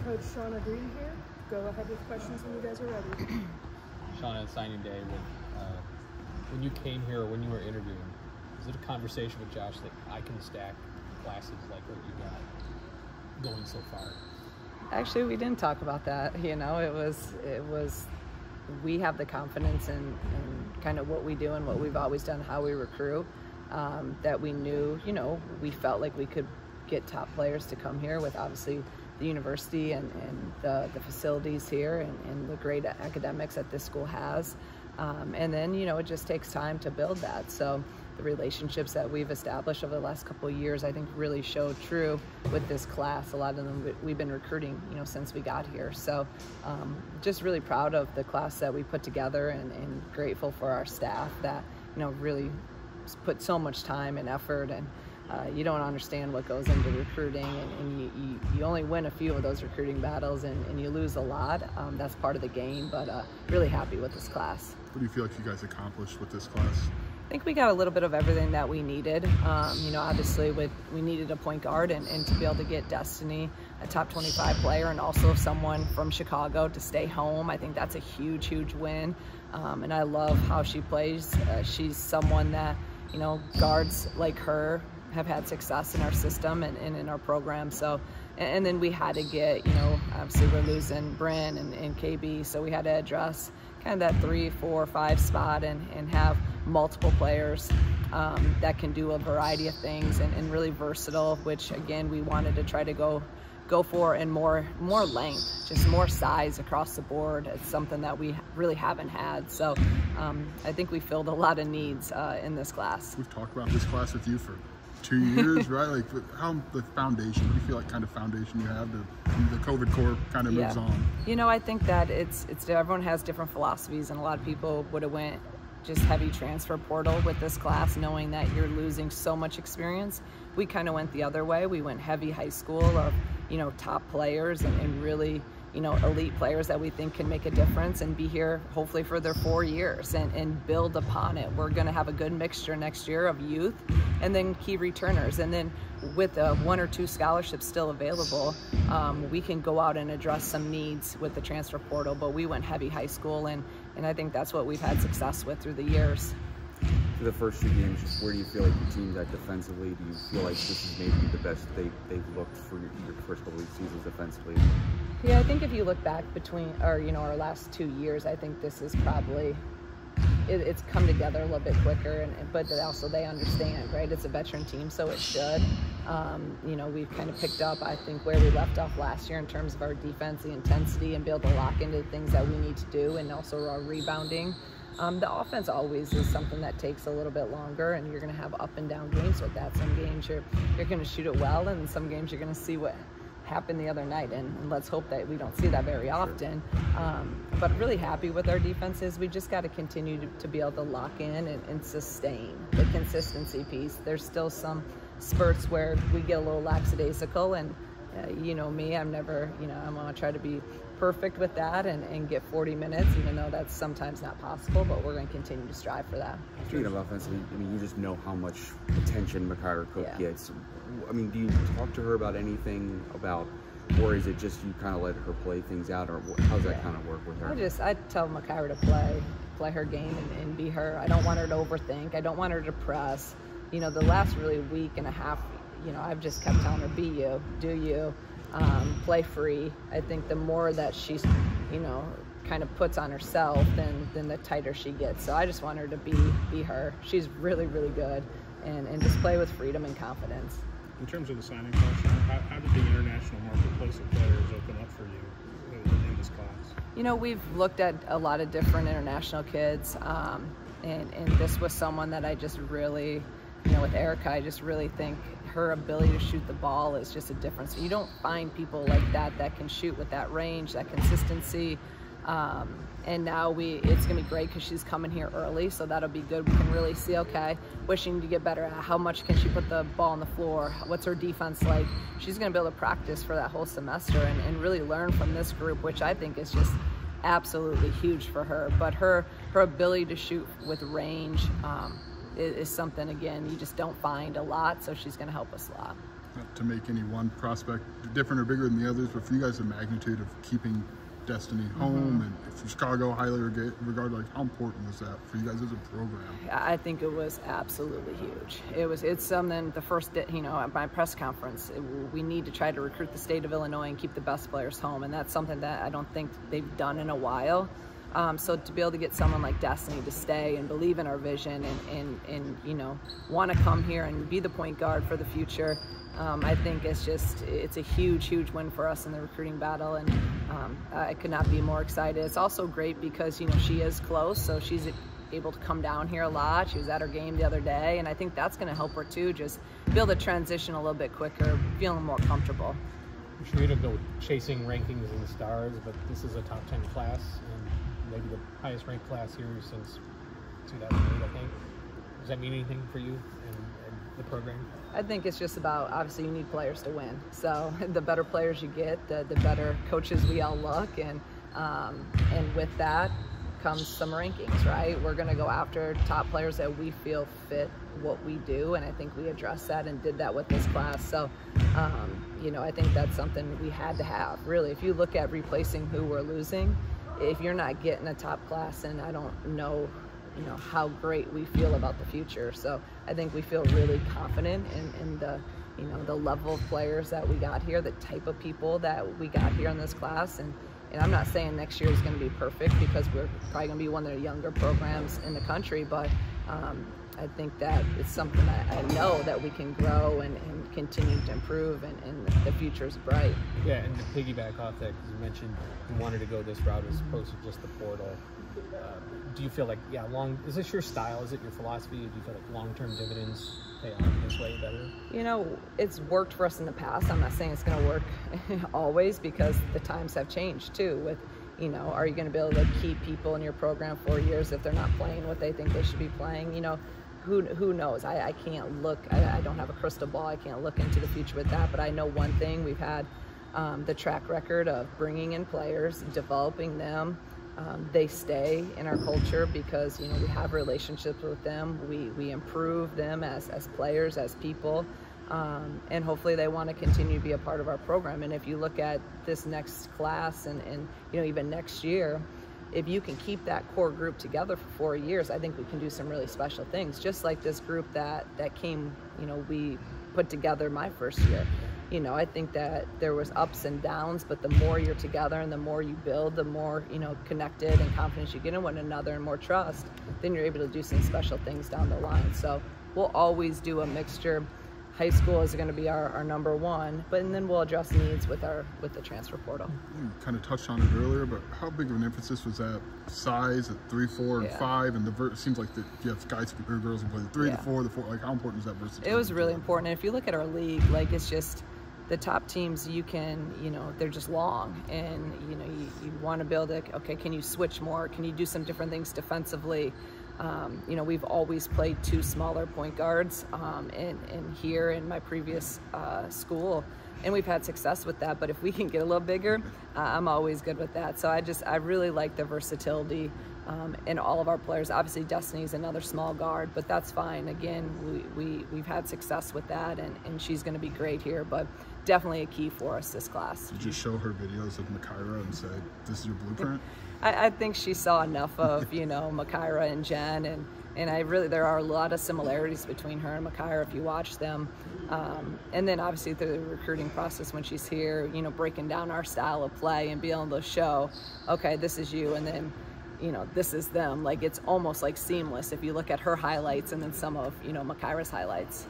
Coach Shauna Green here. Go ahead with questions when you guys are ready. Shauna, signing day, when you came here or when you were interviewing, was it a conversation with Josh that I can stack classes like what you got going so far? Actually, we didn't talk about that. You know, it was we have the confidence in kind of what we do and what we've always done, how we recruit, that we knew, you know, we felt like we could get top players to come here with obviously the university and the facilities here and the great academics that this school has. And then, you know, it just takes time to build that. So the relationships that we've established over the last couple of years, I think really showed true with this class. A lot of them we've been recruiting, you know, since we got here. So just really proud of the class that we put together and grateful for our staff that, you know, really put so much time and effort. And you don't understand what goes into recruiting, and you only win a few of those recruiting battles and you lose a lot. That's part of the game, but really happy with this class. What do you feel like you guys accomplished with this class? I think we got a little bit of everything that we needed. You know, obviously we needed a point guard and to be able to get Destiny, a top 25 player, and also someone from Chicago to stay home. I think that's a huge, huge win. And I love how she plays. She's someone that, you know, guards like her have had success in our system and in our program. So, and then we had to get, you know, obviously we're losing Bryn and KB, so we had to address kind of that 3, 4, 5 spot and have multiple players that can do a variety of things and really versatile, which again we wanted to try to go for, and more length, just more size across the board. It's something that we really haven't had. So I think we filled a lot of needs in this class. We've talked about this class with you for 2 years, right? Like, how the foundation, what do you feel like kind of foundation you have to the COVID core kind of moves on? You know, I think that it's everyone has different philosophies, and a lot of people would have went just heavy transfer portal with this class, knowing that you're losing so much experience. We kind of went the other way. We went heavy high school of, you know, top players and really, you know, elite players that we think can make a difference and be here hopefully for their 4 years and build upon it. We're going to have a good mixture next year of youth and then key returners. And then with 1 or 2 scholarships still available, we can go out and address some needs with the transfer portal. But we went heavy high school, and I think that's what we've had success with through the years. For the first 2 games, just where do you feel like the team's at defensively? Do you feel like this is maybe the best they've looked for your first couple of seasons defensively? Yeah, I think if you look back between, or you know, our last 2 years, I think this is probably it's come together a little bit quicker, but also they understand, right? It's a veteran team, so it should. You know, we've kind of picked up, I think, where we left off last year in terms of our defense, the intensity, and be able to lock into the things that we need to do, and also our rebounding. The offense always is something that takes a little bit longer, and you're going to have up and down games with that. Some games you're going to shoot it well, and some games you're going to see what happened the other night, and let's hope that we don't see that very often. But really happy with our defenses. We just got to continue to be able to lock in and sustain the consistency piece. There's still some spurts where we get a little lackadaisical, and you know me, I'm never, you know, I'm going to try to be perfect with that and get 40 minutes, even though that's sometimes not possible, but we're going to continue to strive for that. Speaking of offensively, I mean, you just know how much attention Makira Cook gets. I mean, do you talk to her about anything about, or is it just you kind of let her play things out, or how's that kind of work with her? I tell Makira to play her game and be her. I don't want her to overthink. I don't want her to press. You know, the last really week and a half, you know, I've just kept telling her, be you, do you, play free. I think the more that she's, you know, kind of puts on herself, then the tighter she gets. So I just want her to be her. She's really, really good, and just play with freedom and confidence. In terms of the signing process, how did the international marketplace of players open up for you in this class? You know, we've looked at a lot of different international kids, and this was someone that I just really, you know, with Erica, I just really think her ability to shoot the ball is just a difference. You don't find people like that can shoot with that range, that consistency. And now it's going to be great because she's coming here early, so that'll be good. We can really see, okay, wishing to get better at how much can she put the ball on the floor, what's her defense like. She's going to be able to practice for that whole semester and really learn from this group, which I think is just absolutely huge for her. But her ability to shoot with range is something, again, you just don't find a lot, so she's going to help us a lot. not to make any one prospect different or bigger than the others, but for you guys, the magnitude of keeping Destiny home and for Chicago highly regarded, like how important was that for you guys as a program? I think it was absolutely huge. It's something, the first day, at my press conference, we need to try to recruit the state of Illinois and keep the best players home, and that's something that I don't think they've done in a while. So to be able to get someone like Destiny to stay and believe in our vision and want to come here and be the point guard for the future, I think it's a huge win for us in the recruiting battle, and I could not be more excited. It's also great because she is close, so she's able to come down here a lot. She was at her game the other day, and I think that's going to help her too, just be able to transition a little bit quicker, feeling more comfortable. I'm sure you don't go chasing rankings and stars, but this is a top 10 class, and maybe the highest ranked class here since 2008, I think. Does that mean anything for you and the program? I think it's just about, obviously you need players to win. So the better players you get, the better coaches we all look, and with that comes some rankings, right? We're going to go after top players that we feel fit what we do, and I think we addressed that and did that with this class. So, I think that's something we had to have. Really, if you look at replacing who we're losing, if you're not getting a top class, and I don't know how great we feel about the future. So I think we feel really confident in the the level of players that we got here, the type of people that we got here in this class, and I'm not saying next year is going to be perfect because we're probably going to be one of the younger programs in the country, but I think that it's something that I know that we can grow and continue to improve, and the future is bright. Yeah, and to piggyback off that, because you mentioned you wanted to go this route as opposed to just the portal. Do you feel like, is this your style? Is it your philosophy? Do you feel like long-term dividends pay off this way better? It's worked for us in the past. I'm not saying it's going to work always, because the times have changed too. With, are you going to be able to keep people in your program 4 years if they're not playing what they think they should be playing? Who knows? I can't look. I don't have a crystal ball. I can't look into the future with that. But I know one thing: we've had the track record of bringing in players, developing them. They stay in our culture because we have relationships with them. We improve them as players, as people, and hopefully they want to continue to be a part of our program. And if you look at this next class and even next year, if you can keep that core group together for 4 years, I think we can do some really special things. Just like this group that came, we put together my first year. I think that there was ups and downs, but the more you're together and the more you build, the more, connected and confidence you get in one another and more trust, then you're able to do some special things down the line. So we'll always do a mixture. High school is going to be our number one, and then we'll address needs with the transfer portal. You kind of touched on it earlier, but how big of an emphasis was that size at 3, 4, and 5, and it seems like you have guys or girls who play the 3, the 4, the 4. Like, how important is that versatility? It was really important. And if you look at our league, it's just the top teams. You can, they're just long, and you want to build it. Okay, can you switch more? Can you do some different things defensively? We've always played 2 smaller point guards and here in my previous school, and we've had success with that. But if we can get a little bigger, I'm always good with that. So I really like the versatility in all of our players. Obviously, Destiny's another small guard, but that's fine. Again, we've had success with that, and she's going to be great here. But definitely a key for us this class. Did you show her videos of Makira and say, "This is your blueprint"? I think she saw enough of Makira and Jen, and there are a lot of similarities between her and Makira if you watch them, and then obviously through the recruiting process when she's here, breaking down our style of play and being able to show, okay, this is you, and then this is them. Like, it's almost like seamless if you look at her highlights and then some of Makira's highlights.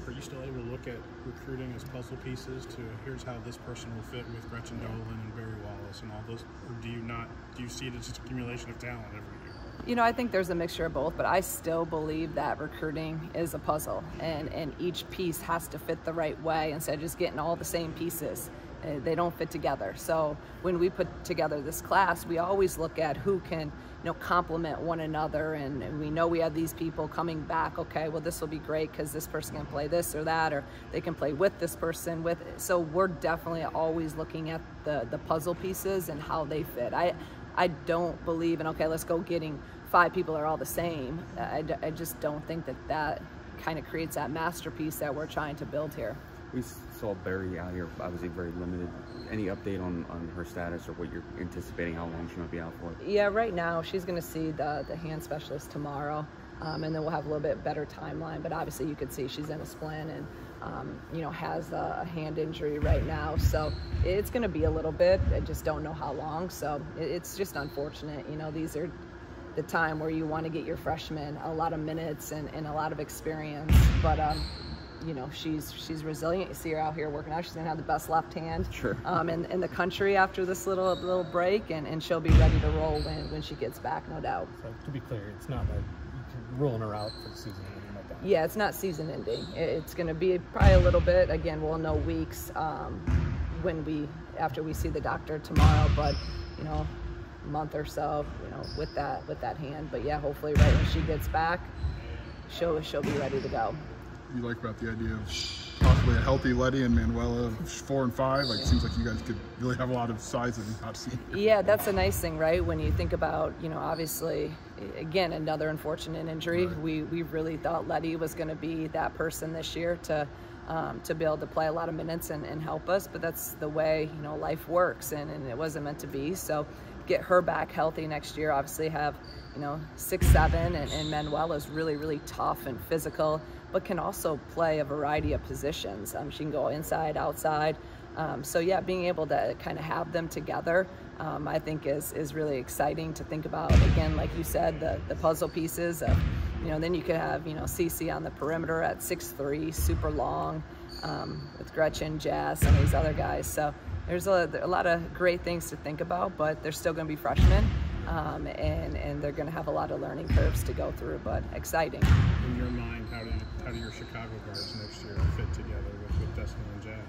Are you still able to look at recruiting as puzzle pieces to here's how this person will fit with Gretchen Dolan and Barry Wallace and all those, or do you see it as just accumulation of talent every year? I think there's a mixture of both, but I still believe that recruiting is a puzzle, and each piece has to fit the right way instead of just getting all the same pieces. They don't fit together. So when we put together this class, we always look at who can complement one another, and we know we have these people coming back. Okay, well, this will be great because this person can play this or that, or they can play with this person. So we're definitely always looking at the puzzle pieces and how they fit. I don't believe in, okay, let's go getting 5 people that are all the same. I just don't think that kind of creates that masterpiece that we're trying to build here. We saw Barry out here, obviously very limited. Any update on her status or what you're anticipating, how long she might be out for? Yeah, right now she's going to see the hand specialist tomorrow, and then we'll have a little bit better timeline. But obviously you could see she's in a splint and, you know, has a hand injury right now. So it's going to be a little bit. I just don't know how long. So it's just unfortunate. You know, these are the time where you want to get your freshmen a lot of minutes and a lot of experience. But, you know, she's resilient. You see her out here working out. She's gonna have the best left hand in the country after this little break, and she'll be ready to roll when she gets back, no doubt. So to be clear, it's not like you're ruling her out for the season or anything like that. Yeah, it's not season ending. It's gonna be probably a little bit. Again, we'll know weeks after we see the doctor tomorrow. But you know, a month or so, you know, with that hand. But yeah, hopefully right when she gets back, she'll be ready to go. You like about the idea of possibly a healthy Letty and Manuela 4 and 5? Like, it seems like you guys could really have a lot of size that we've not seen. Yeah, that's a nice thing, right? When you think about, you know, obviously, again, another unfortunate injury. Right. We really thought Letty was going to be that person this year to be able to play a lot of minutes and help us, but that's the way, you know, life works, and it wasn't meant to be. So get her back healthy next year. Obviously have, you know, 6'7", and Manuela is really, really tough and physical, but can also play a variety of positions. She can go inside, outside. So yeah, being able to kind of have them together, I think is really exciting to think about. Again, like you said, the puzzle pieces of, you know, then you could have, you know, Cece on the perimeter at 6'3", super long, with Gretchen, Jazz, some of these other guys. So there's a lot of great things to think about, but they're still going to be freshmen, and they're going to have a lot of learning curves to go through, but exciting. In your mind, how do your Chicago guards next year fit together with Destiny and Jazz?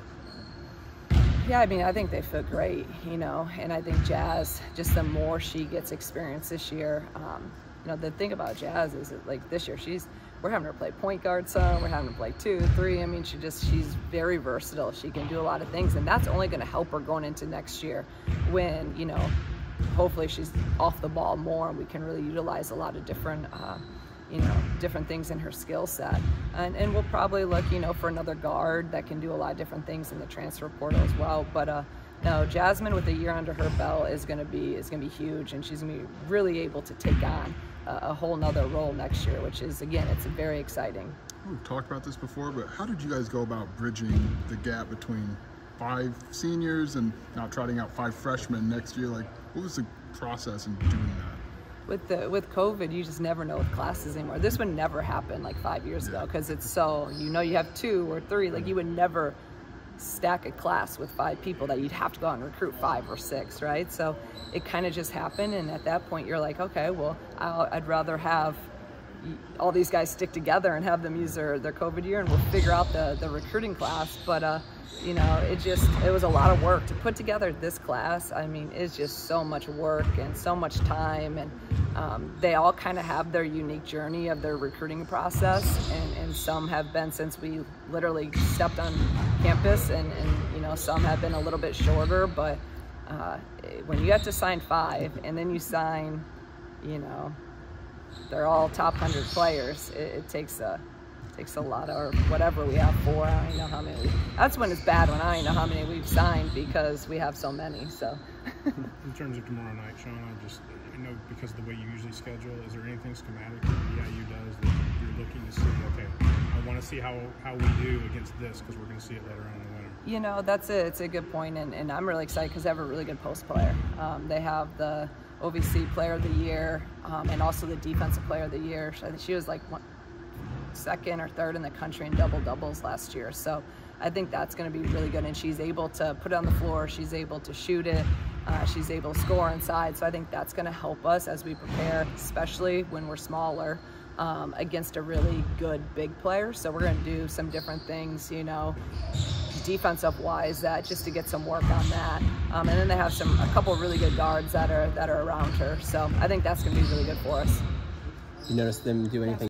Yeah, I mean, I think they fit great, you know, and I think Jazz, just the more she gets experience this year, you know, the thing about Jazz is that, like, this year we're having her play point guard some, we're having her play 2, 3. I mean, she's very versatile. She can do a lot of things, and that's only going to help her going into next year when, you know, hopefully she's off the ball more and we can really utilize a lot of different, you know, different things in her skill set. And we'll probably look, you know, for another guard that can do a lot of different things in the transfer portal as well. But no, Jasmine with a year under her belt is going to be huge, and she's going to be really able to take on a whole nother role next year, which is, again, it's very exciting. We've talked about this before, but how did you guys go about bridging the gap between 5 seniors and now trotting out 5 freshmen next year? Like, what was the process in doing that? With COVID, you just never know with classes anymore. This would never happen like 5 years ago, because it's so, you know, you have 2 or 3, like you would never stack a class with 5 people that you'd have to go out and recruit 5 or 6, right? So it kind of just happened, and at that point you're like, okay, well, I'd rather have all these guys stick together and have them use their COVID year, and we'll figure out the recruiting class. But you know, it was a lot of work to put together this class. I mean, it's just so much work and so much time, and they all kind of have their unique journey of their recruiting process, and some have been since we literally stepped on campus, and you know, some have been a little bit shorter. But when you have to sign 5 and then you sign, you know, they're all top 100 players, it takes a lot, or whatever we have 4. I don't even know how many. That's when it's bad, when I don't even know how many we've signed, because we have so many. So in terms of tomorrow night, Sean, I know because of the way you usually schedule, is there anything schematic that EIU does that you're looking to see? Okay, I want to see how we do against this, because we're going to see it later on in the winter. You know, it's a good point, and I'm really excited because they have a really good post player. They have the OVC Player of the Year, and also the Defensive Player of the Year. I think she was like 2nd or 3rd in the country in double-doubles last year. So I think that's going to be really good, and she's able to put it on the floor, she's able to shoot it, she's able to score inside. So I think that's going to help us as we prepare, especially when we're smaller, against a really good big player. So we're going to do some different things, you know, defensive-wise, that just to get some work on that. And then they have a couple really good guards that are around her. So I think that's going to be really good for us. You notice them do anything